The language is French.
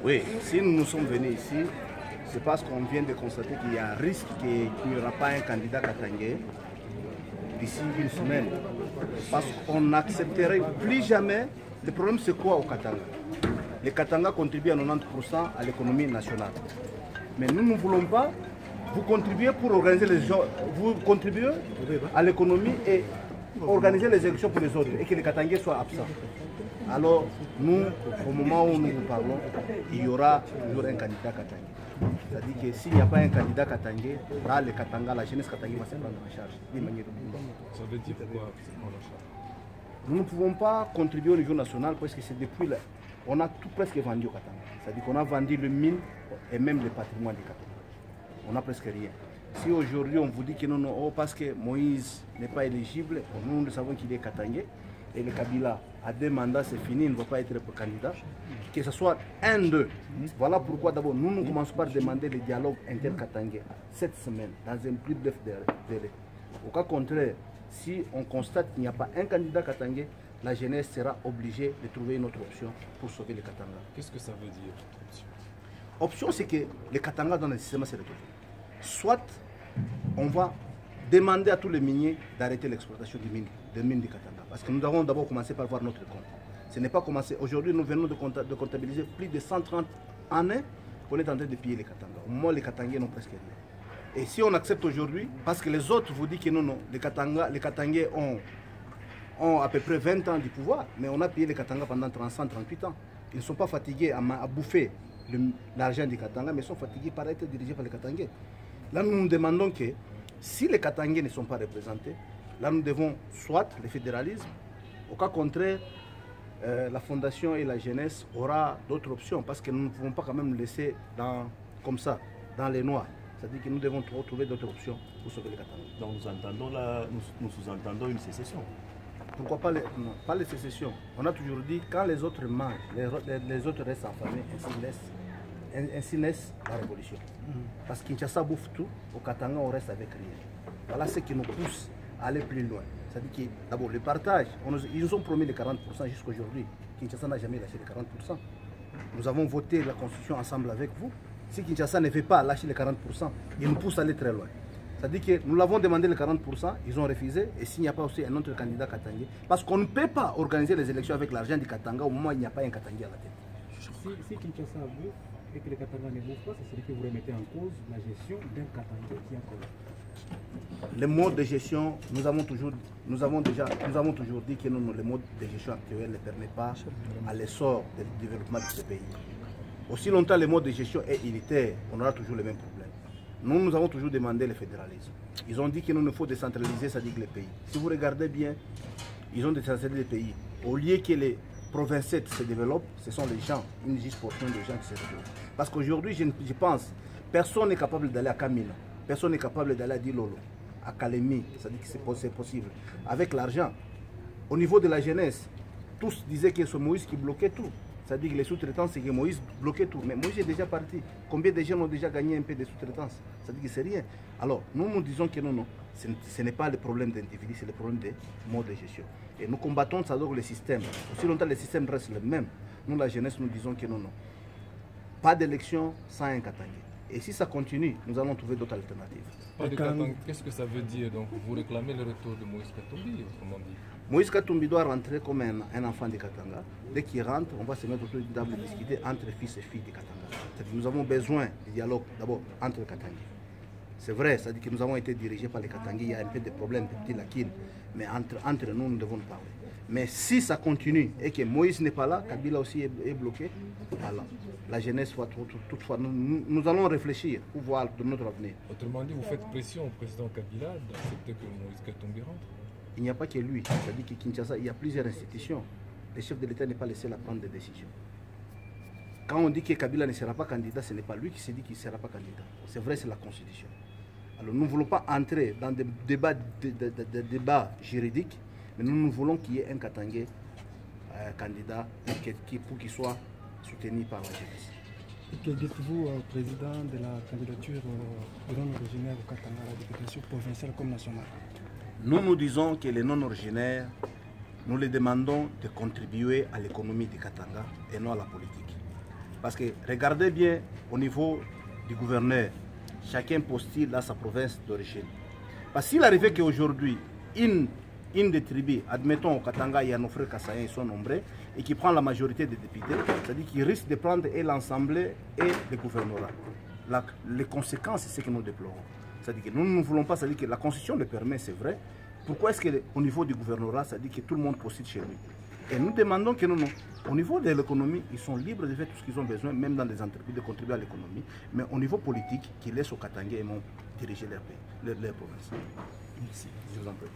Oui, si nous sommes venus ici, c'est parce qu'on vient de constater qu'il y a un risque qu'il n'y aura pas un candidat katangais d'ici une semaine. Parce qu'on n'accepterait plus jamais. Le problème, c'est quoi au Katanga? Les Katanga contribuent à 90% à l'économie nationale. Mais nous ne voulons pas. Vous contribuez pour organiser les gens, vous contribuez à l'économie et organiser les élections pour les autres et que les Katangais soient absents. Alors, nous, au moment où nous vous parlons, il y aura toujours un candidat katangais. C'est-à-dire que s'il n'y a pas un candidat katangais, là, les Katanga, la jeunesse katangais va se prendre en charge. Ça veut dire quoi, prendre en charge? Nous ne pouvons pas contribuer au niveau national parce que c'est depuis là. On a tout presque vendu au Katanga. C'est-à-dire qu'on a vendu le mine et même le patrimoine du Katanga. On n'a presque rien. Si aujourd'hui on vous dit que non, oh, parce que Moïse n'est pas éligible, nous savons qu'il est katangais et le Kabila a 2 mandats, c'est fini, il ne va pas être candidat. Que ce soit un d'eux. Voilà pourquoi d'abord nous commençons par demander le dialogue inter-katangais cette semaine, dans un plus bref délai. Au cas contraire, si on constate qu'il n'y a pas un candidat katangais, la jeunesse sera obligée de trouver une autre option pour sauver le Katanga. Qu'est-ce que ça veut dire, option? Option, c'est que les Katanga dans le système se retrouvent. Soit on va demander à tous les miniers d'arrêter l'exploitation des mines du Katanga. Parce que nous avons d'abord commencé par voir notre compte. Ce n'est pas commencé. Aujourd'hui, nous venons de comptabiliser plus de 130 années qu'on est en train de piller les Katanga. Au moins, les Katangais n'ont presque rien. Et si on accepte aujourd'hui, parce que les autres vous disent que non, les Katangais ont à peu près 20 ans du pouvoir, mais on a pillé les Katanga pendant 38 ans. Ils ne sont pas fatigués à bouffer l'argent du Katanga, mais sont fatigués par être dirigés par les Katangais. Là, nous nous demandons que si les Katangais ne sont pas représentés, là, nous devons soit le fédéralisme, au cas contraire, la fondation et la jeunesse aura d'autres options, parce que nous ne pouvons pas quand même laisser comme ça, dans les noirs. C'est-à-dire que nous devons trouver d'autres options pour sauver les Katangais. Donc nous sous-entendons une sécession. Pourquoi pas les sécessions? On a toujours dit quand les autres mangent, les autres restent affamés, ainsi naissent la révolution. Parce que Kinshasa bouffe tout, au Katanga on reste avec rien. Voilà ce qui nous pousse à aller plus loin. C'est-à-dire que d'abord le partage, ils nous ont promis les 40% jusqu'à aujourd'hui. Kinshasa n'a jamais lâché les 40%. Nous avons voté la constitution ensemble avec vous. Si Kinshasa ne veut pas lâcher les 40%, il nous pousse à aller très loin. C'est-à-dire que nous l'avons demandé les 40%, ils ont refusé. Et s'il n'y a pas aussi un autre candidat katangais, parce qu'on ne peut pas organiser les élections avec l'argent du Katanga au moment où il n'y a pas un Katangais à la tête. Si Kinshasa veut et que les Katanga ne bouffent pas, ça serait que vous remettez en cause la gestion d'un Katangais qui est encore là. Le mode de gestion, nous avons toujours dit que non, le mode de gestion actuel ne permet pas à l'essor du développement de ce pays. Aussi longtemps le mode de gestion est élitaire, on aura toujours les mêmes problèmes. Nous avons toujours demandé le fédéralisme. Ils ont dit qu'il nous faut décentraliser, ça dit que les pays. Si vous regardez bien, ils ont décentralisé les pays. Au lieu que les provinces se développent, ce sont les gens, une juste portion de gens qui se développent. Parce qu'aujourd'hui, je pense, personne n'est capable d'aller à Kamina, personne n'est capable d'aller à Dilolo, à Kalemi, ça dit que c'est possible. Avec l'argent, au niveau de la jeunesse, tous disaient que c'est Moïse qui bloquait tout. C'est-à-dire que les sous-traitants, c'est que Moïse bloquait tout. Mais Moïse est déjà parti. Combien de gens ont déjà gagné un peu de sous-traitance? C'est-à-dire que c'est rien. Alors, nous disons que non, ce n'est pas le problème d'individu, c'est le problème des modes de gestion. Et nous combattons ça donc le système. Aussi longtemps le système reste le même. Nous, la jeunesse, nous disons que non. Pas d'élection sans un Katangais. Et si ça continue, nous allons trouver d'autres alternatives. Qu'est-ce que ça veut dire? Donc, vous réclamez le retour de Moïse Katumbi, autrement dit? Moïse Katumbi doit rentrer comme un enfant de Katanga. Dès qu'il rentre, on va se mettre autour d'une table et discuter entre fils et filles de Katanga. Nous avons besoin de dialogue d'abord entre Katangais. C'est vrai, c'est-à-dire que nous avons été dirigés par les Katangais, il y a un peu de problèmes, de petits lacunes, mais entre nous, nous devons parler. Mais si ça continue et que Moïse n'est pas là, Kabila aussi est bloqué, alors la jeunesse va toutefois. Nous allons réfléchir pour voir de notre avenir. Autrement dit, vous faites pression au président Kabila d'accepter que Moïse Katumbi rentre? Il n'y a pas que lui, c'est-à-dire qu'à Kinshasa, il y a plusieurs institutions. Le chef de l'État n'est pas le seul à prendre des décisions. Quand on dit que Kabila ne sera pas candidat, ce n'est pas lui qui se dit qu'il ne sera pas candidat. C'est vrai, c'est la Constitution. Alors nous ne voulons pas entrer dans des débats juridiques, mais nous voulons qu'il y ait un Katangais candidat pour qu'il soit soutenu par la jeunesse. Et que dites-vous au président de la candidature des non-originaires au Katanga à la députation provinciale comme nationale? Nous disons que les non-originaires, nous les demandons de contribuer à l'économie du Katanga et non à la politique. Parce que regardez bien au niveau du gouverneur, chacun postule à sa province d'origine. Parce qu'il arrivait qu'aujourd'hui, une des tribus, admettons au Katanga, il y a nos frères Kassaïens, ils sont nombreux, et qui prend la majorité des députés, c'est-à-dire qu'ils risquent de prendre et l'Assemblée et le gouvernorat. Les conséquences, c'est ce que nous déplorons. C'est-à-dire que nous ne voulons pas, c'est-à-dire que la Constitution le permet, c'est vrai. Pourquoi est-ce qu'au niveau du gouvernorat, c'est-à-dire que tout le monde postule chez lui? Et nous demandons que non, au niveau de l'économie, ils sont libres de faire tout ce qu'ils ont besoin, même dans les entreprises, de contribuer à l'économie. Mais au niveau politique, qu'ils laissent aux Katangais et vont diriger leur pays, leur province. Merci. Je vous en prie.